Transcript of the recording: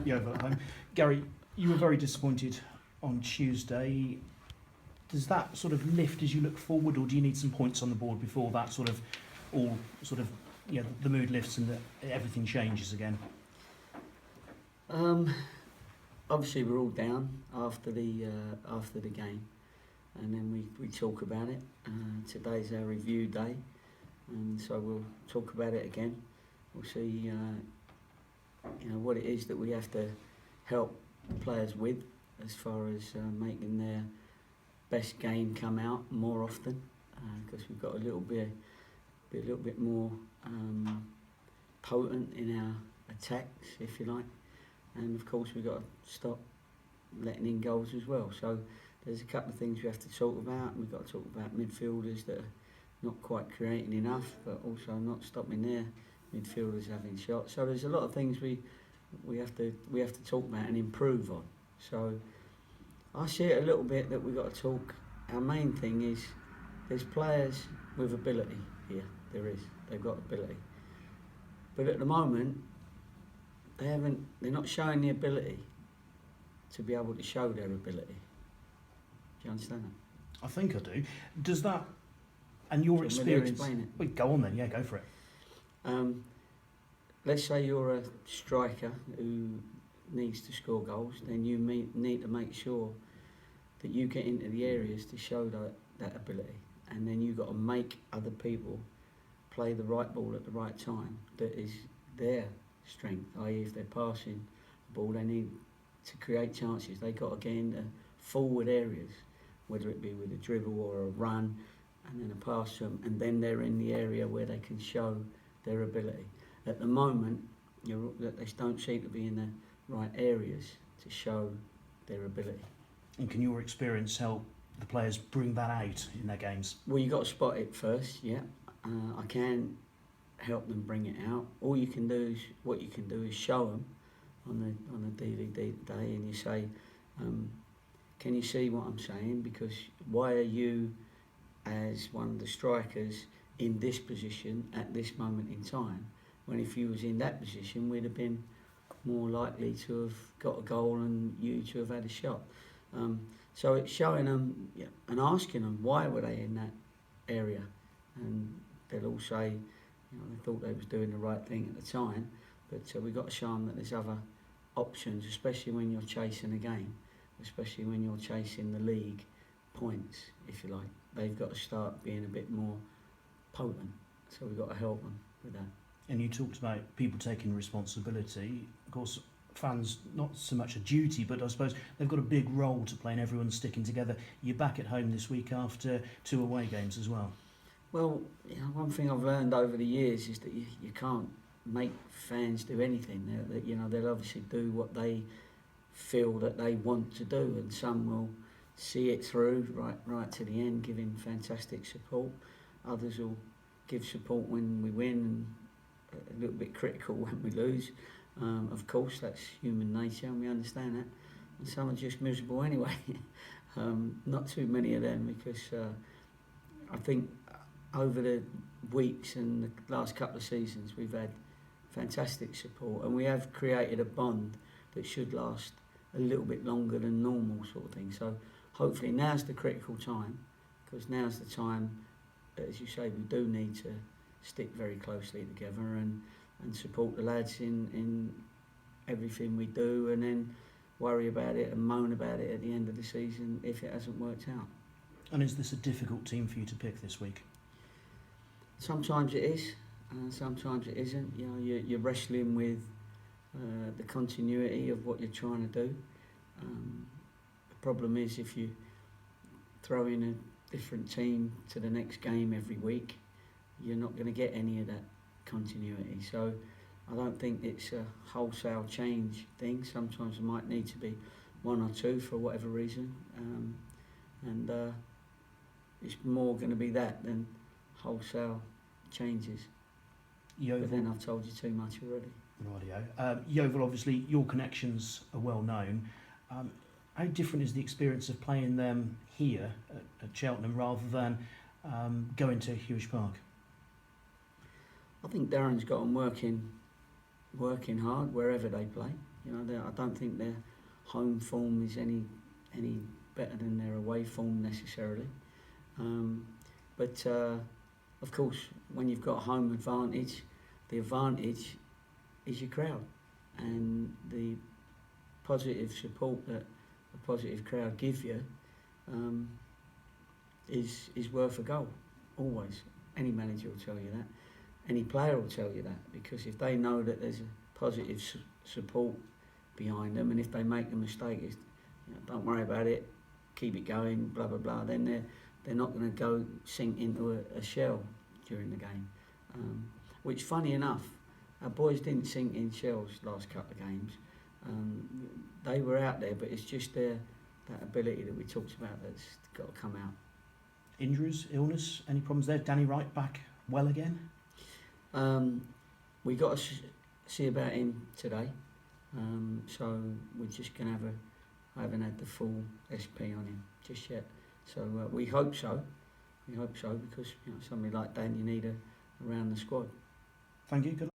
Yeovil at home. Gary, you were very disappointed on Tuesday. Does that sort of lift as you look forward, or do you need some points on the board before that sort of all sort of the mood lifts and everything changes again? Obviously, we're all down after the game, and then we talk about it. Today's our review day, and so we'll talk about it again. We'll see, what it is that we have to help the players with, as far as making their best game come out more often, because we've got a little bit more potent in our attacks, if you like, and of course we've got to stop letting in goals as well. So there's a couple of things we have to talk about. We've got to talk about midfielders that are not quite creating enough, but also not stopping their midfielders having shots. So there's a lot of things we have to talk about and improve on. So I see it a little bit that we've got to talk. Our main thing is there's players with ability here. They've got ability, but at the moment they're not showing the ability to be able to show their ability. Do you understand that? I think I do. Does that, and your experience? Explain it. Well, go on then. Yeah, go for it. Let's say you're a striker who needs to score goals, then you need to make sure that you get into the areas to show that ability, and then you've got to make other people play the right ball at the right time. That is their strength, i.e. if they're passing the ball, they need to create chances. They've got to get into forward areas, whether it be with a dribble or a run, and then a pass to them, and then they're in the area where they can show their ability. At the moment, they don't seem to be in the right areas to show their ability. And can your experience help the players bring that out in their games? Well, you've got to spot it first, yeah. I can help them bring it out. What you can do is show them on the DVD day, and you say, can you see what I'm saying? Because why are you, as one of the strikers, in this position at this moment in time, when if you was in that position, we'd have been more likely to have got a goal and you to have had a shot. So it's showing them and asking them why were they in that area, and they'll all say, they thought they was doing the right thing at the time, but we've got to show them that there's other options, especially when you're chasing a game, especially when you're chasing the league points, if you like. They've got to start being a bit more potent, so we've got to help them with that. And you talked about people taking responsibility. Of course, fans, not so much a duty, but I suppose they've got a big role to play in everyone sticking together. You're back at home this week after 2 away games as well. Well, one thing I've learned over the years is that you can't make fans do anything. They'll obviously do what they feel that they want to do, and some will see it through right to the end, giving fantastic support. Others will give support when we win and a little bit critical when we lose. Of course, that's human nature, and we understand that. And some are just miserable anyway. Not too many of them, because I think over the weeks and the last couple of seasons we've had fantastic support, and we have created a bond that should last a little bit longer than normal, sort of thing. So hopefully now's the critical time, because now's the time, as you say, we do need to stick very closely together and support the lads in everything we do, and then worry about it and moan about it at the end of the season if it hasn't worked out. And is this a difficult team for you to pick this week? Sometimes it is, sometimes it isn't. You're wrestling with the continuity of what you're trying to do. The problem is if you throw in a different team to the next game every week, you're not going to get any of that continuity. So I don't think it's a wholesale change thing. Sometimes there might need to be one or two for whatever reason, and it's more going to be that than wholesale changes. Yeovil, but then I've told you too much already. Rightio. Yeovil, obviously your connections are well known. How different is the experience of playing them here at Cheltenham rather than going to Huish Park? I think Darren's got them working working hard wherever they play. You know, I don't think their home form is any better than their away form necessarily. But of course, when you've got home advantage, the advantage is your crowd, and the positive support that a positive crowd give you is worth a goal. Always, any manager will tell you that. Any player will tell you that, because if they know that there's a positive support behind them, and if they make a mistake, it's, you know, don't worry about it, keep it going, blah blah blah. Then they're not going to go sink into a shell during the game. Which, funny enough, our boys didn't sink in shells last couple of games. They were out there, but it's just that ability that we talked about that's got to come out. Injuries, illness, any problems there? Danny Wright back well again? We got to see about him today, so we're just going to have I haven't had the full SP on him just yet, so we hope so. We hope so, because, you know, somebody like Dan, you need around the squad. Thank you. Good luck.